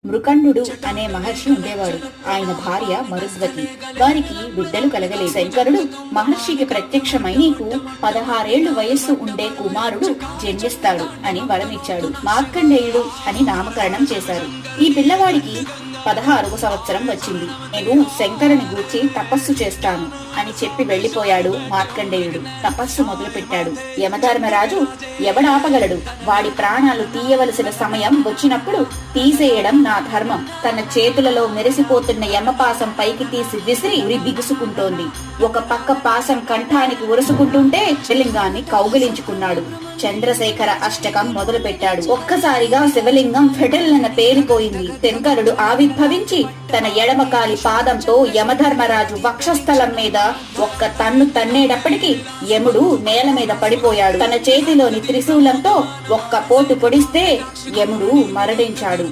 మృకండు అనే మహర్షి ఉండేవాడు. ఆయన భార్య మరుద్వతి. వారికి బిడ్డలు కలగలేదు. శంకరుడు మహర్షికి ప్రత్యక్షమై నీకు 16 వయస్సు ఉండే కుమారుడు జన్మిస్తాడు అని వరమిచ్చాడు. మార్కండేయుడు అని నామకరణం చేశారు. ఈ పిల్లవాడికి 16వ సంవత్సరం వచ్చింది. నేను శంకరుని గూర్చి తపస్సు చేస్తాను అని చెప్పి వెళ్లిపోయాడు మార్కండేయుడు. తపస్సు మొదలు పెట్టాడు. యమధర్మరాజు ఎవడాపగలడు? వాడి ప్రాణాలు తీయవలసిన సమయం వచ్చినప్పుడు తీసేయడం నా ధర్మం. తన చేతులలో మెరిసిపోతున్న యమపాసం పైకి తీసి విసిరి ఉరి బిగుసుకుంటోంది. ఒక పక్క పాసం కంఠానికి ఉరుసుకుంటుంటే శివలింగాన్ని కౌగిలించుకున్నాడు. చంద్రశేఖర అష్టకం మొదలు పెట్టాడు. ఒక్కసారిగా శివలింగం ఫెడల్లన పేలిపోయింది. శంకరుడు ఆవిర్భవించి తన ఎడమకాలి పాదంతో యమధర్మరాజు వక్షస్థలం మీద ఒక్క తన్ను తన్నేటప్పటికి యముడు నేల మీద పడిపోయాడు. తన చేతిలోని త్రిశూలంతో ఒక్క పోటు పొడిస్తే యముడు మరణించాడు.